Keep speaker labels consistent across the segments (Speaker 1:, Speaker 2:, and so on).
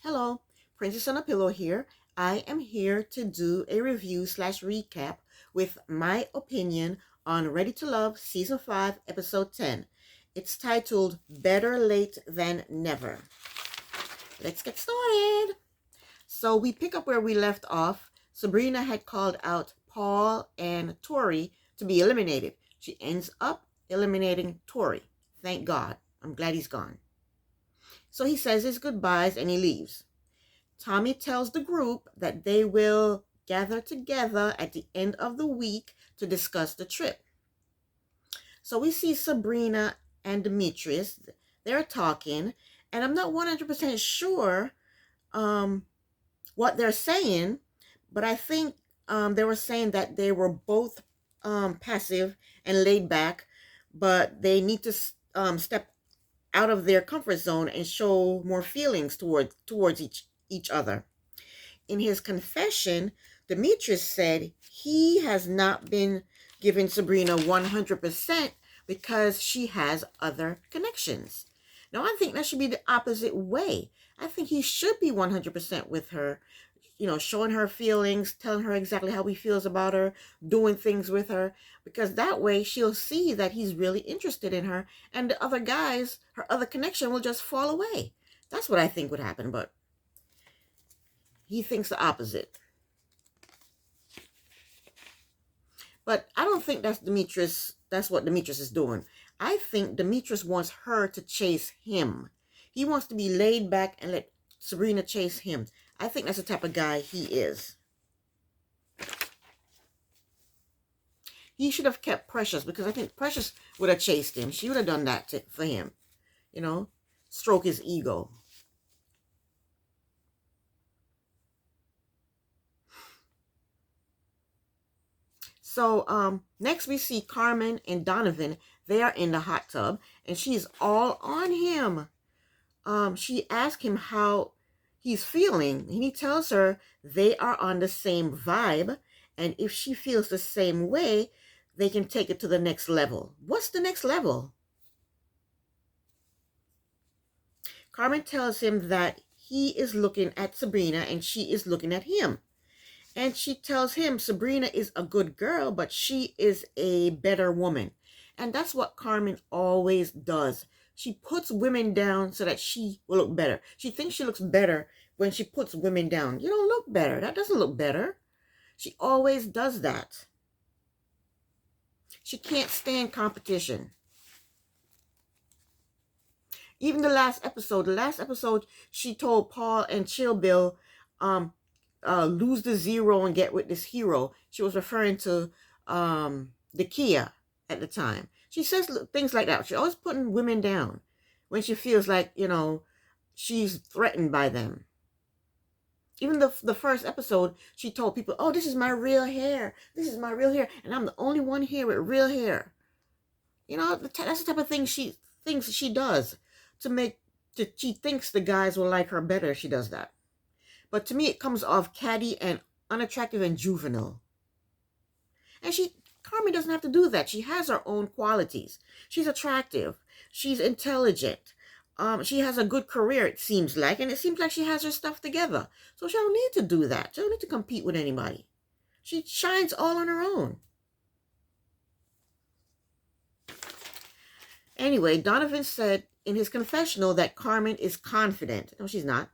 Speaker 1: Hello, Princess on a Pillow here. I am here to do a review slash recap with my opinion on Ready to Love Season 5, Episode 10. It's titled Better Late Than Never. Let's get started. So we pick up where we left off. Sabrina had called out Paul and Tori to be eliminated. She ends up eliminating Tori. Thank God. I'm glad he's gone. So he says his goodbyes and he leaves. Tommy tells the group that they will gather together at the end of the week to discuss the trip. So we see Sabrina and Demetrius. They're talking, and I'm not 100% sure what they're saying, but I think they were saying that they were both passive and laid back, but they need to step out of their comfort zone and show more feelings towards each other. In his confession, Demetrius said he has not been giving Sabrina 100% because she has other connections. Now, I think that should be the opposite way. I think he should be 100% with her, showing her feelings, telling her exactly how he feels about her, doing things with her, because that way she'll see that he's really interested in her, and the other guys, her other connection will just fall away. That's what I think would happen, but he thinks the opposite. But I don't think that's what Demetrius is doing. I think Demetrius wants her to chase him. He wants to be laid back and let Sabrina chase him. I think that's the type of guy he is. He should have kept Precious, because I think Precious would have chased him. She would have done that for him. Stroke his ego. So next we see Carmen and Donovan. They are in the hot tub, and she's all on him. She asks him how he's feeling, and he tells her they are on the same vibe, and if she feels the same way, they can take it to the next level. What's the next level? Carmen tells him that he is looking at Sabrina and she is looking at him. And she tells him Sabrina is a good girl, but she is a better woman. And that's what Carmen always does. She puts women down so that she will look better. She thinks she looks better when she puts women down. You don't look better. That doesn't look better. She always does that. She can't stand competition. Even the last episode, she told Paul and Chill Bill, lose the zero and get with this hero. She was referring to the Kia at the time. She says things like that. She's always putting women down when she feels like, she's threatened by them. Even the first episode, she told people, oh, this is my real hair. This is my real hair. And I'm the only one here with real hair. That's the type of thing she thinks she does she thinks the guys will like her better if she does that. But to me, it comes off catty and unattractive and juvenile. And Carmen doesn't have to do that. She has her own qualities. She's attractive. She's intelligent. She has a good career, it seems like. And it seems like she has her stuff together. So she don't need to do that. She don't need to compete with anybody. She shines all on her own. Anyway, Donovan said in his confessional that Carmen is confident. No, she's not.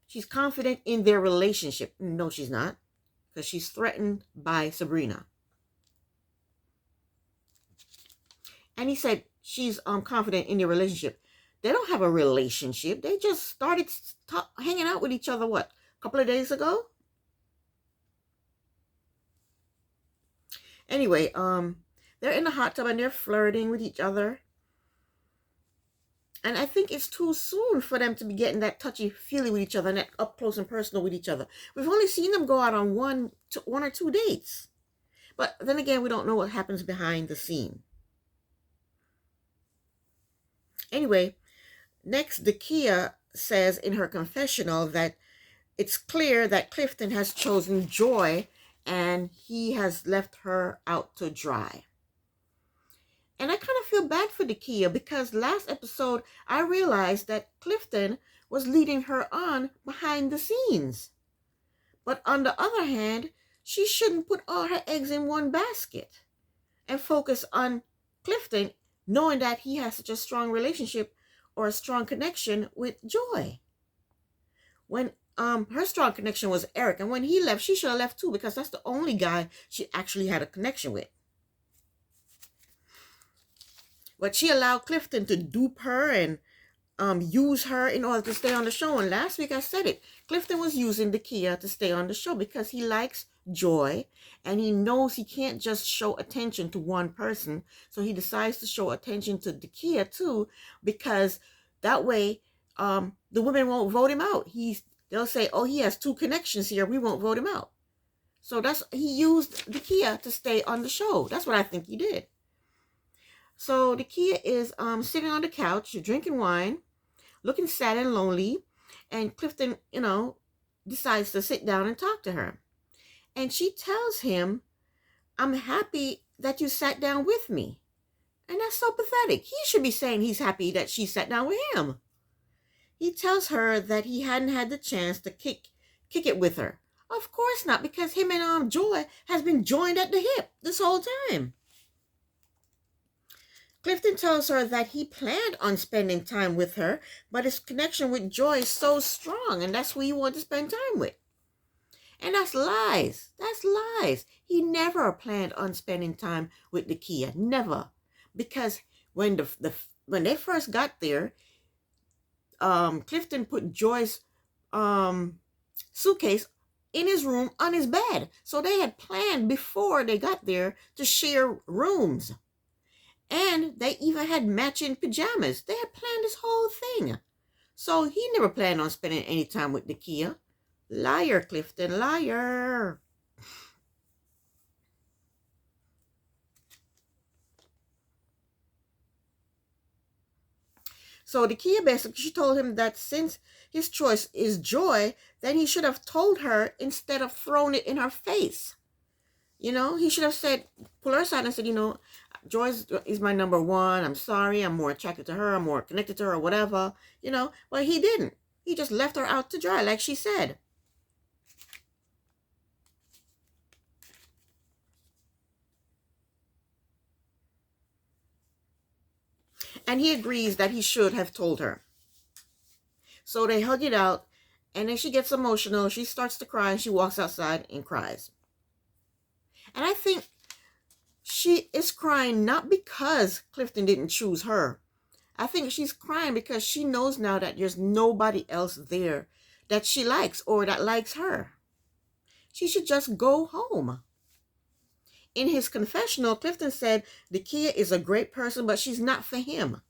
Speaker 1: She's confident in their relationship. No, she's not. Because she's threatened by Sabrina. And he said she's confident in their relationship. They don't have a relationship. They just started hanging out with each other, a couple of days ago? Anyway, they're in the hot tub and they're flirting with each other. And I think it's too soon for them to be getting that touchy-feely with each other and that up close and personal with each other. We've only seen them go out on one or two dates. But then again, we don't know what happens behind the scene. Anyway, next, Dakia says in her confessional that it's clear that Clifton has chosen Joy and he has left her out to dry. And I kind of feel bad for Dakia because last episode I realized that Clifton was leading her on behind the scenes. But on the other hand, she shouldn't put all her eggs in one basket and focus on Clifton, knowing that he has such a strong relationship or a strong connection with Joy. When her strong connection was Eric, and when he left, she should have left too, because that's the only guy she actually had a connection with. But she allowed Clifton to dupe her and use her in order to stay on the show. And last week I said it. Clifton was using Dakia to stay on the show because he likes Joy and he knows he can't just show attention to one person. So he decides to show attention to Dakia too, because that way the women won't vote him out. They'll say, oh, he has two connections here, we won't vote him out. So he used Dakia to stay on the show. That's what I think he did. So Dakia is sitting on the couch, drinking wine, looking sad and lonely, and Clifton, decides to sit down and talk to her. And she tells him, I'm happy that you sat down with me. And that's so pathetic. He should be saying he's happy that she sat down with him. He tells her that he hadn't had the chance to kick it with her. Of course not, because him and Joy has been joined at the hip this whole time. Clifton tells her that he planned on spending time with her, but his connection with Joy is so strong, and that's who he wanted to spend time with. And that's lies. That's lies. He never planned on spending time with Dakia. Never. Because when they first got there, Clifton put Joy's suitcase in his room on his bed. So they had planned before they got there to share rooms. And they even had matching pajamas. They had planned this whole thing. So he never planned on spending any time with Dakia. Liar, Clifton, liar. So Dakia basically, she told him that since his choice is Joy, then he should have told her instead of throwing it in her face. He should have said, pull her aside and said, Joy is my number one. I'm sorry. I'm more attracted to her. I'm more connected to her, whatever, But he didn't. He just left her out to dry, like she said. And he agrees that he should have told her. So they hug it out, and then she gets emotional. She starts to cry, and she walks outside and cries. And I think she is crying not because Clifton didn't choose her. I think she's crying because she knows now that there's nobody else there that she likes or that likes her. She should just go home. In his confessional, Clifton said Dakia is a great person, but she's not for him.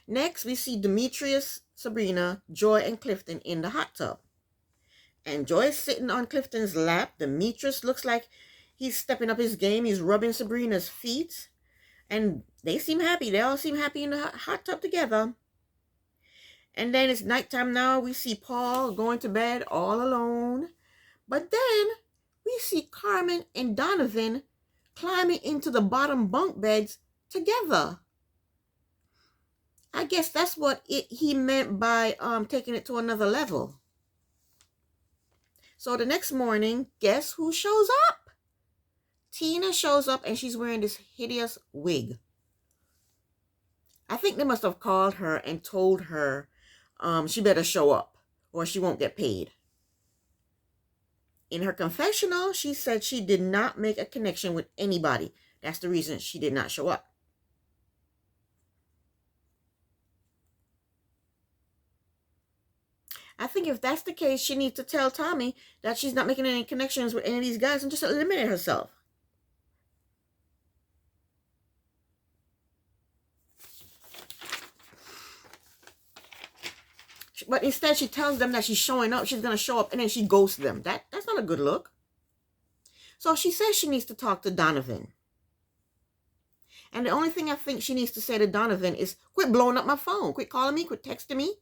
Speaker 1: Next, we see Demetrius, Sabrina, Joy, and Clifton in the hot tub. And Joy is sitting on Clifton's lap. Demetrius looks like he's stepping up his game. He's rubbing Sabrina's feet. And they seem happy. They all seem happy in the hot tub together. And then it's nighttime now. We see Paul going to bed all alone. But then we see Carmen and Donovan climbing into the bottom bunk beds together. I guess that's what he meant by taking it to another level. So the next morning, guess who shows up? Tina shows up and she's wearing this hideous wig. I think they must have called her and told her she better show up or she won't get paid. In her confessional, she said she did not make a connection with anybody. That's the reason she did not show up. I think if that's the case, she needs to tell Tommy that she's not making any connections with any of these guys and just eliminate herself. But instead, she tells them that she's showing up, she's going to show up, and then she ghosts them. That's not a good look. So she says she needs to talk to Donovan. And the only thing I think she needs to say to Donovan is, quit blowing up my phone. Quit calling me, quit texting me.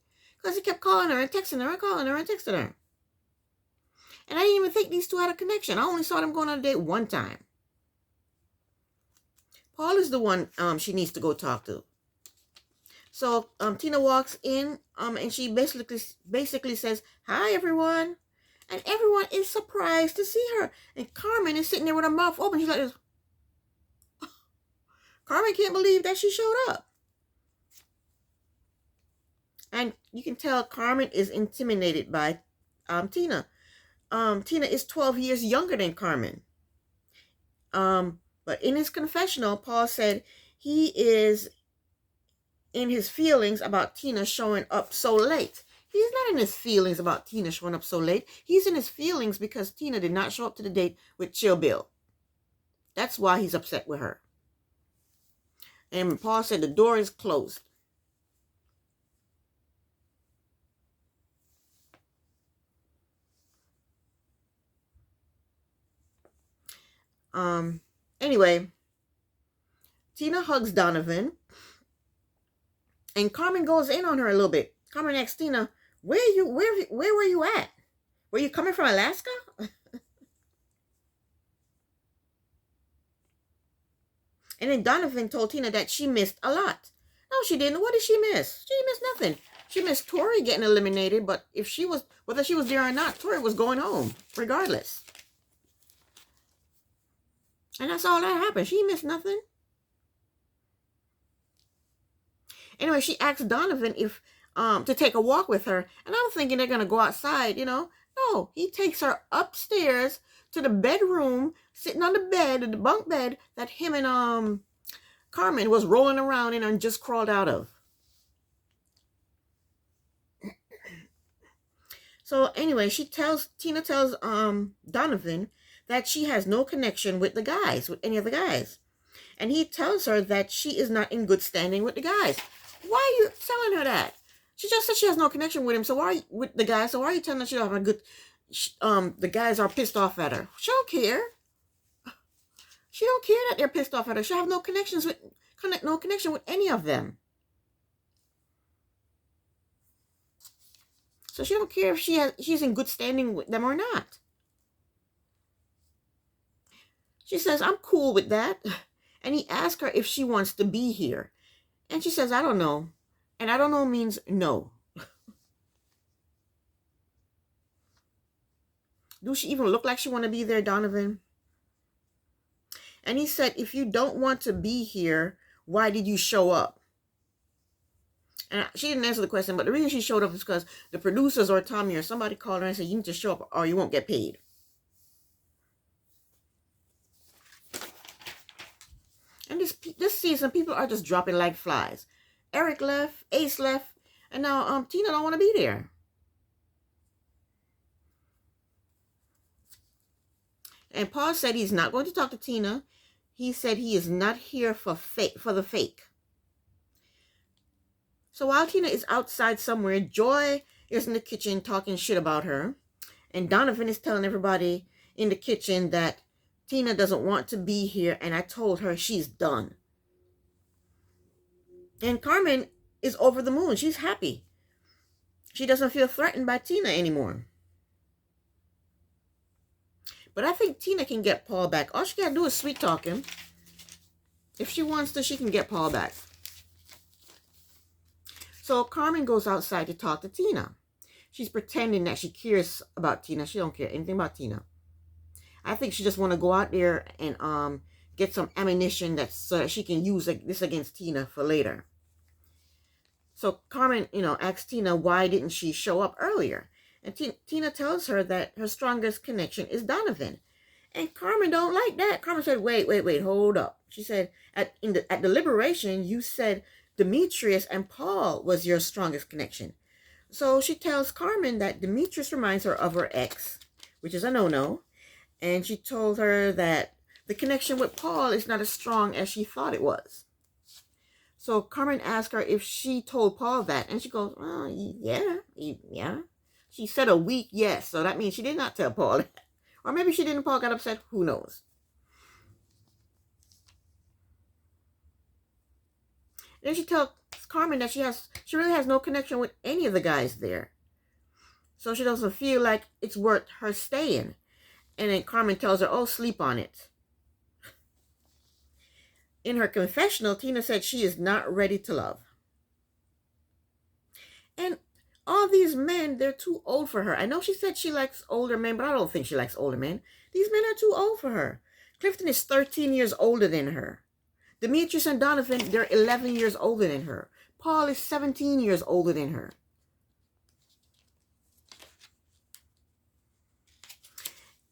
Speaker 1: Because he kept calling her and texting her and calling her and texting her. And I didn't even think these two had a connection. I only saw them going on a date one time. Paul is the one she needs to go talk to. So Tina walks in and she basically says, "Hi everyone." And everyone is surprised to see her. And Carmen is sitting there with her mouth open. She's like this. Carmen can't believe that she showed up. And you can tell Carmen is intimidated by Tina. Tina is 12 years younger than Carmen. But in his confessional, Paul said he is in his feelings about Tina showing up so late. He's not in his feelings about Tina showing up so late. He's in his feelings because Tina did not show up to the date with Chill Bill. That's why he's upset with her. And Paul said the door is closed. Anyway, Tina hugs Donovan. And Carmen goes in on her a little bit. Carmen asks Tina, where were you at? Were you coming from Alaska? And then Donovan told Tina that she missed a lot. No, she didn't. What did she miss? She missed nothing. She missed Tori getting eliminated, but whether she was there or not, Tori was going home, regardless. And that's all that happened. She missed nothing. Anyway, she asked Donovan if to take a walk with her. And I'm thinking they're gonna go outside, No, he takes her upstairs to the bedroom, sitting on the bed, the bunk bed that him and Carmen was rolling around in and just crawled out of. So anyway, Tina tells Donovan that she has no connection with any of the guys. And he tells her that she is not in good standing with the guys. Why are you telling her that? She just said she has no connection with him. So with the guys? So why are you telling her she don't have a good? The guys are pissed off at her. She don't care. She don't care that they're pissed off at her. She have no connection with any of them. So she don't care if she's in good standing with them or not. She says, I'm cool with that. And he asks her if she wants to be here. And she says, I don't know. And I don't know means no. Do she even look like she want to be there, Donovan? And he said, if you don't want to be here, why did you show up? And she didn't answer the question, but the reason she showed up is because the producers or Tommy or somebody called her and said, you need to show up or you won't get paid. And this season, people are just dropping like flies. Eric left, Ace left, and now Tina don't want to be there. And Paul said he's not going to talk to Tina. He said he is not here for the fake. So while Tina is outside somewhere, Joy is in the kitchen talking shit about her. And Donovan is telling everybody in the kitchen that Tina doesn't want to be here, and I told her she's done. And Carmen is over the moon. She's happy. She doesn't feel threatened by Tina anymore. But I think Tina can get Paul back. All she got to do is sweet talk him. If she wants to, she can get Paul back. So Carmen goes outside to talk to Tina. She's pretending that she cares about Tina. She don't care anything about Tina. I think she just want to go out there and get some ammunition so that she can use this against Tina for later. So Carmen, asks Tina why didn't she show up earlier? And Tina tells her that her strongest connection is Donovan. And Carmen don't like that. Carmen said, wait, hold up. She said, at deliberation, you said Demetrius and Paul was your strongest connection. So she tells Carmen that Demetrius reminds her of her ex, which is a no-no. And she told her that the connection with Paul is not as strong as she thought it was. So Carmen asked her if she told Paul that. And she goes, oh, yeah. She said a weak yes. So that means she did not tell Paul that. Or maybe she didn't. Paul got upset. Who knows? Then she tells Carmen that she really has no connection with any of the guys there. So she doesn't feel like it's worth her staying. And then Carmen tells her, oh, sleep on it. In her confessional, Tina said she is not ready to love. And all these men, they're too old for her. I know she said she likes older men, but I don't think she likes older men. These men are too old for her. Clifton is 13 years older than her. Demetrius and Donovan, they're 11 years older than her. Paul is 17 years older than her.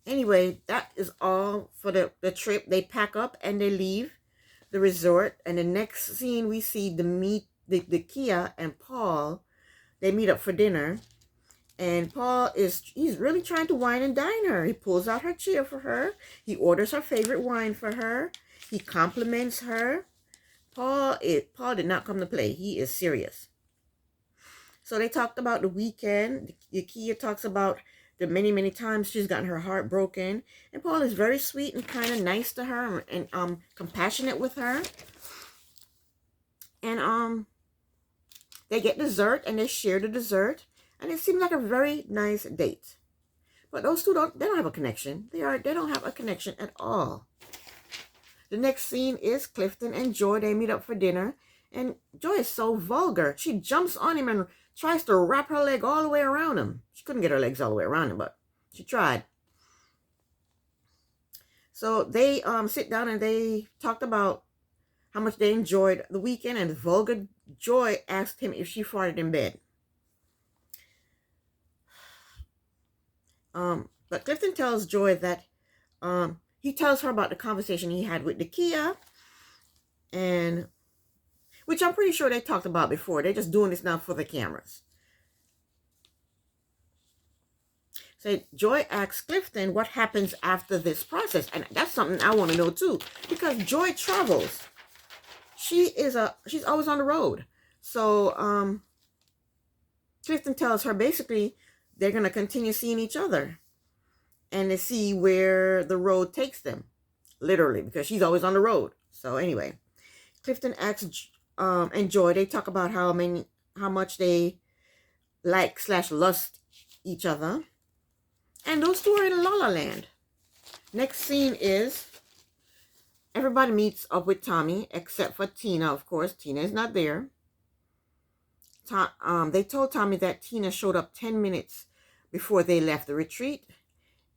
Speaker 1: Anyway, that is all for the trip. They pack up and they leave the resort. And the next scene, we see the Kia and Paul. They meet up for dinner. And Paul he's really trying to wine and dine her. He pulls out her chair for her. He orders her favorite wine for her. He compliments her. Paul did not come to play. He is serious. So they talked about the weekend. Kia talks about the many, many times she's gotten her heart broken. And Paul is very sweet and kind of nice to her and compassionate with her. And they get dessert and they share the dessert. And it seems like a very nice date. But those two they don't have a connection. They don't have a connection at all. The next scene is Clifton and Joy. They meet up for dinner. And Joy is so vulgar. She jumps on him and tries to wrap her leg all the way around him. She couldn't get her legs all the way around him, but she tried. So they sit down and they talked about how much they enjoyed the weekend. And vulgar Joy asked him if she farted in bed. But Clifton tells Joy that he tells her about the conversation he had with the Kia, and which I'm pretty sure they talked about before. They're just doing this now for the cameras. So Joy asks Clifton what happens after this process, and that's something I want to know too, because Joy travels. She's always on the road. So Clifton tells her basically they're going to continue seeing each other and to see where the road takes them, literally, because she's always on the road. So anyway, Clifton asks and Joy, they talk about how much they like/lust each other. And those two are in La La Land. Next scene is everybody meets up with Tommy except for Tina, of course. Tina is not there. They told Tommy that Tina showed up 10 minutes before they left the retreat.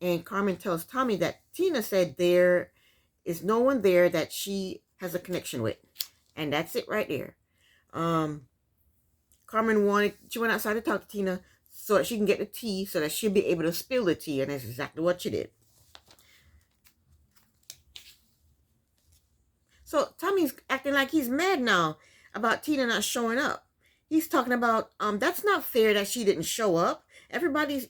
Speaker 1: And Carmen tells Tommy that Tina said there is no one there that she has a connection with. And that's it right there. Carmen went outside to talk to Tina so that she can get the tea so that she'll be able to spill the tea. And that's exactly what she did. So Tommy's acting like he's mad now about Tina not showing up. He's talking about, that's not fair that she didn't show up. Everybody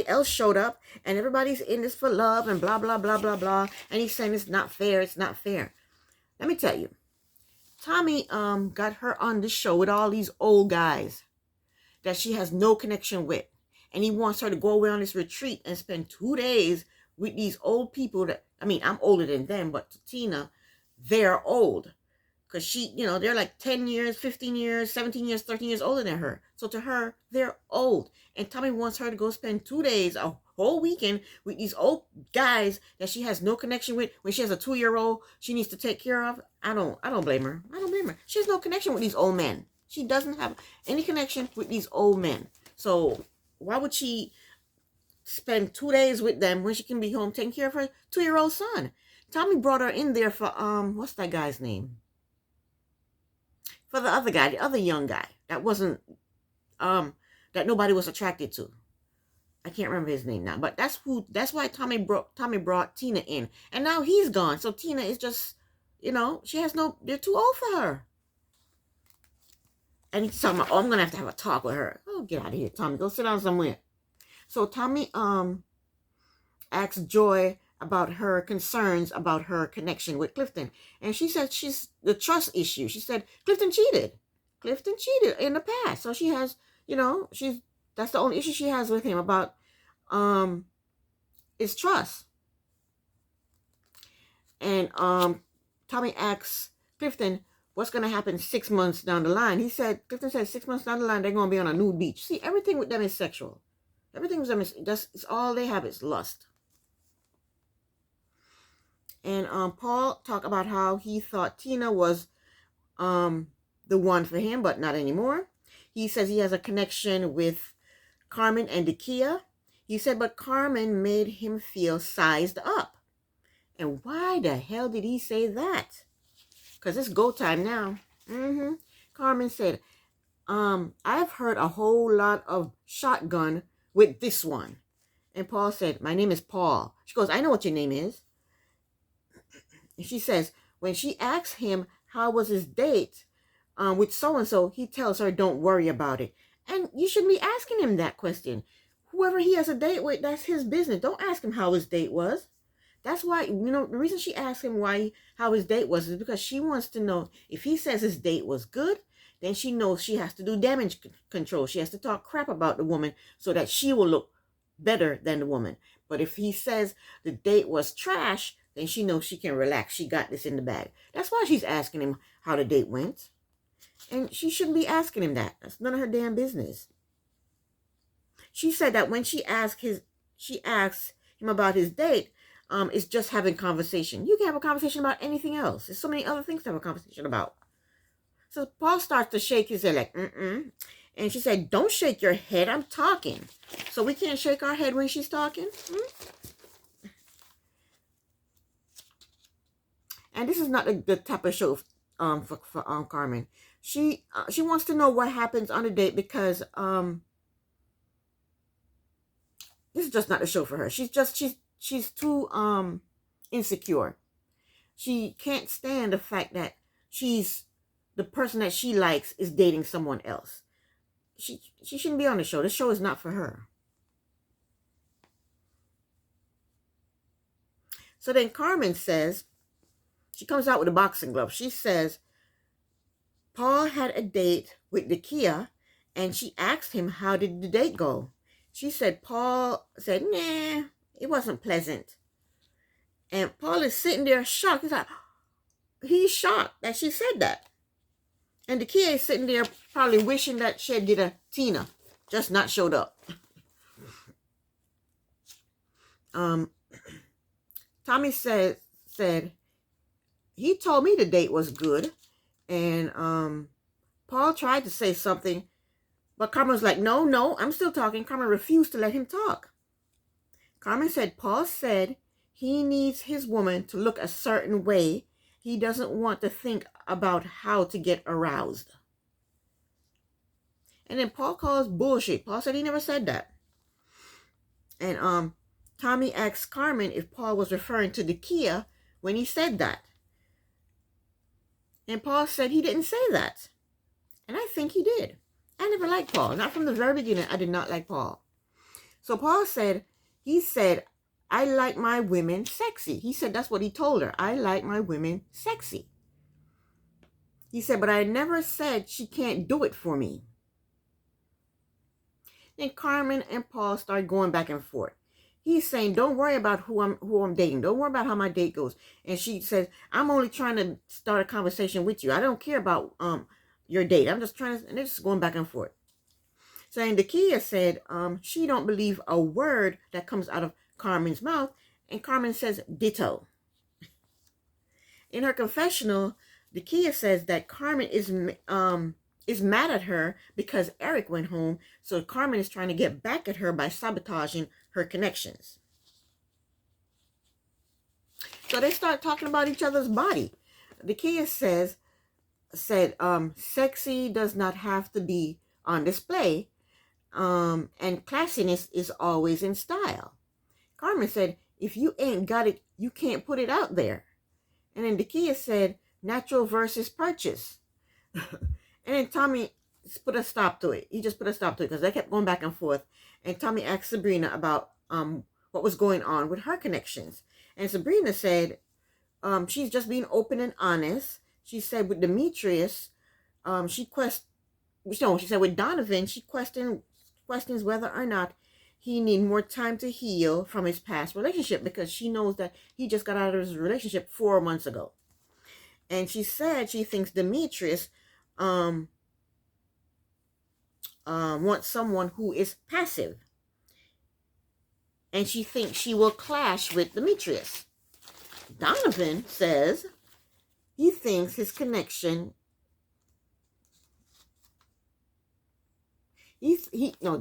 Speaker 1: else showed up and everybody's in this for love and blah, blah, blah, blah, blah. And he's saying it's not fair. It's not fair. Let me tell you, Tommy got her on the show with all these old guys that she has no connection with. And he wants her to go away on this retreat and spend 2 days with these old people that, I mean, I'm older than them, but to Tina, they're old. Because they're like 10 years, 15 years, 17 years, 13 years older than her. So to her, they're old. And Tommy wants her to go spend 2 days, a whole weekend, with these old guys that she has no connection with. When she has a 2-year-old she needs to take care of. I don't blame her. I don't blame her. She has no connection with these old men. She doesn't have any connection with these old men. So why would she spend 2 days with them when she can be home taking care of her 2-year-old son? Tommy brought her in there for, what's that guy's name? For the other guy, the other young guy that wasn't, that nobody was attracted to. I can't remember his name now, but that's why Tommy brought Tina in. And now he's gone. So Tina is just, they're too old for her. And he's talking about, I'm going to have a talk with her. Oh, get out of here, Tommy. Go sit down somewhere. So Tommy, asks Joy about her concerns about her connection with Clifton. And she said she's the trust issue. She said Clifton cheated. Clifton cheated in the past. So she has, that's the only issue she has with him about is trust. And Tommy asks Clifton what's going to happen 6 months down the line. Clifton said 6 months down the line they're going to be on a nude beach. See, everything with them is sexual. Everything with them it's all they have is lust. And Paul talked about how he thought Tina was the one for him, but not anymore. he says he has a connection with Carmen and Dakia. He said, but Carmen made him feel sized up. And why the hell did he say that? Because it's go time now. Carmen said, I've heard a whole lot of shotgun with this one. And Paul said, my name is Paul. She goes, I know what your name is. And she says, when she asks him how was his date with so-and-so, he tells her, don't worry about it. And you shouldn't be asking him that question. Whoever he has a date with, that's his business. Don't ask him how his date was. That's why, the reason she asked him how his date was is because she wants to know if he says his date was good, then she knows she has to do damage control. She has to talk crap about the woman so that she will look better than the woman. But if he says the date was trash, then she knows she can relax. She got this in the bag. That's why she's asking him how the date went. And she shouldn't be asking him that. That's none of her damn business. She said that when she asks him about his date, it's just having conversation. You can have a conversation about anything else. There's so many other things to have a conversation about. So Paul starts to shake his head like, And she said, don't shake your head. I'm talking. So we can't shake our head when she's talking? And this is not the type of show for Carmen. She wants to know what happens on the date because this is just not the show for her. She's too insecure. She can't stand the fact that the person that she likes is dating someone else. She shouldn't be on the show. The show is not for her. So then Carmen says, she comes out with a boxing glove. She says, Paul had a date with Dakia, and she asked him, how did the date go? She said, Paul said, nah, it wasn't pleasant. And Paul is sitting there shocked. He's shocked that she said that. And Dakia is sitting there probably wishing that she did a Tina, just not showed up. Tommy said, he told me the date was good. And Paul tried to say something, but Carmen was like, no, I'm still talking. Carmen refused to let him talk. Carmen said, Paul said he needs his woman to look a certain way. He doesn't want to think about how to get aroused. And then Paul calls bullshit. Paul said he never said that. And Tommy asked Carmen if Paul was referring to Dakia when he said that. And Paul said he didn't say that. And I think he did. I never liked Paul. Not from the very beginning, I did not like Paul. So Paul said, I like my women sexy. He said that's what he told her. I like my women sexy. He said, but I never said she can't do it for me. Then Carmen and Paul start going back and forth. He's saying, don't worry about who I'm dating. Don't worry about how my date goes. And she says, I'm only trying to start a conversation with you. I don't care about your date. I'm just trying to, and they're just going back and forth. Saying Dakia said she don't believe a word that comes out of Carmen's mouth. And Carmen says, ditto. In her confessional, Dakia says that Carmen is mad at her because Eric went home. So Carmen is trying to get back at her by sabotaging her connections. So they start talking about each other's body. Dakia said, sexy does not have to be on display. And classiness is always in style. Carmen said, if you ain't got it, you can't put it out there. And then Dakia said, natural versus purchase. And then Tommy put a stop to it. He just put a stop to it because they kept going back and forth. And Tommy asked Sabrina about what was going on with her connections. And Sabrina said she's just being open and honest. She said with Demetrius, she said with Donovan, she questions whether or not he need more time to heal from his past relationship because she knows that he just got out of his relationship 4 months ago. And she said she thinks Demetrius wants someone who is passive. And she thinks she will clash with Demetrius. Donovan says he thinks his connection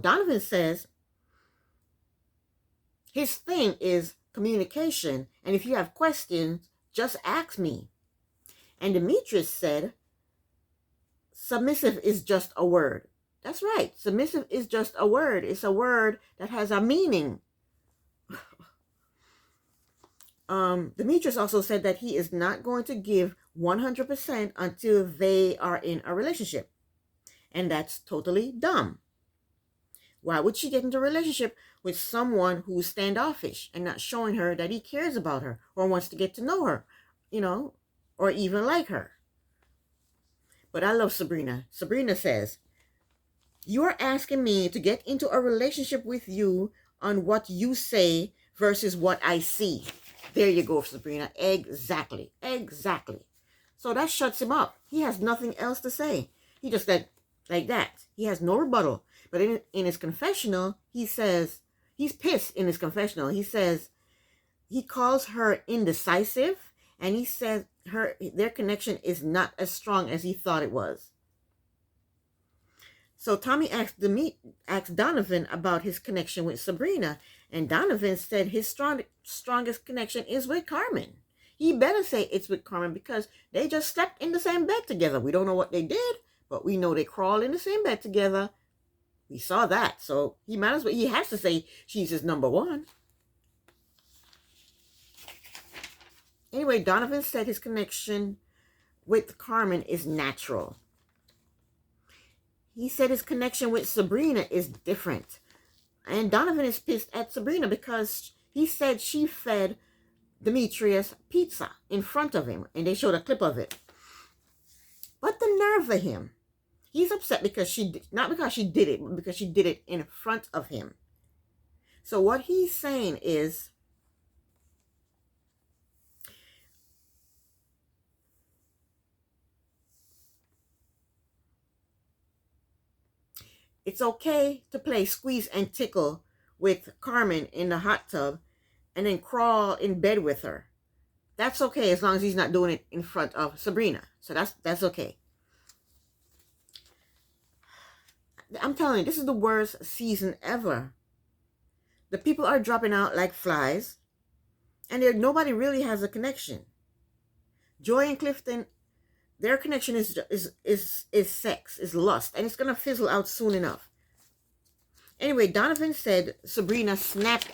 Speaker 1: Donovan says his thing is communication, and if you have questions, just ask me. And Demetrius said, submissive is just a word. That's right. Submissive is just a word. It's a word that has a meaning. Demetrius also said that he is not going to give 100% until they are in a relationship. And that's totally dumb. Why would she get into a relationship with someone who's standoffish and not showing her that he cares about her or wants to get to know her, or even like her? But I love Sabrina. Sabrina says, you're asking me to get into a relationship with you on what you say versus what I see. There you go, Sabrina. Exactly. So that shuts him up. He has nothing else to say. He just said like that. He has no rebuttal. But in his confessional, he says, he's pissed in his confessional. He says, he calls her indecisive, and he says their connection is not as strong as he thought it was. So Tommy asked Donovan about his connection with Sabrina, and Donovan said his strongest connection is with Carmen. He better say it's with Carmen because they just slept in the same bed together. We don't know what they did, but we know they crawled in the same bed together. We saw that, so he has to say she's his number one. Anyway, Donovan said his connection with Carmen is natural. He said his connection with Sabrina is different. And Donovan is pissed at Sabrina because he said she fed Demetrius pizza in front of him, and they showed a clip of it. But the nerve of him. He's upset because not because she did it, but because she did it in front of him. So what he's saying is, it's okay to play squeeze and tickle with Carmen in the hot tub and then crawl in bed with her. That's okay as long as he's not doing it in front of Sabrina. So that's okay. I'm telling you, this is the worst season ever. The people are dropping out like flies, and nobody really has a connection. Joy and Clifton, their connection is sex, is lust, and it's gonna fizzle out soon enough. Anyway, Donovan said Sabrina snapped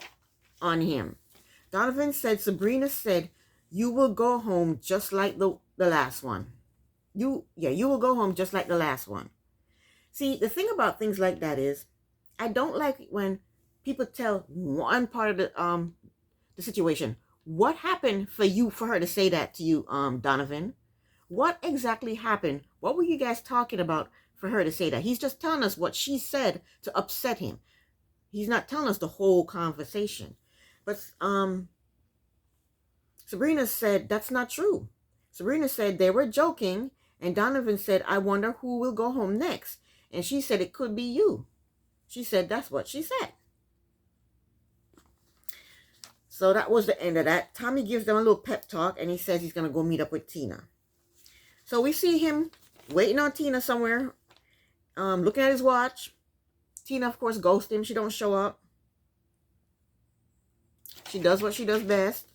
Speaker 1: on him. Donovan said Sabrina said, "You will go home just like the last one. You will go home just like the last one." See, the thing about things like that is, I don't like when people tell one part of the situation. What happened for her to say that to you, Donovan? What exactly happened? What were you guys talking about for her to say that? He's just telling us what she said to upset him. He's not telling us the whole conversation. But Sabrina said that's not true. Sabrina said they were joking, and Donovan said, "I wonder who will go home next." And she said, "It could be you." She said that's what she said. So that was the end of that. Tommy gives them a little pep talk, and he says he's going to go meet up with Tina. So we see him waiting on Tina somewhere, looking at his watch. Tina, of course, ghosts him. She don't show up. She does what she does best.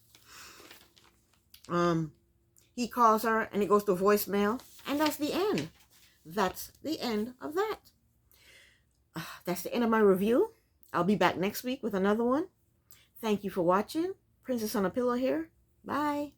Speaker 1: He calls her, and it goes to voicemail, and that's the end. That's the end of that. That's the end of my review. I'll be back next week with another one. Thank you for watching. Princess on a Pillow here. Bye.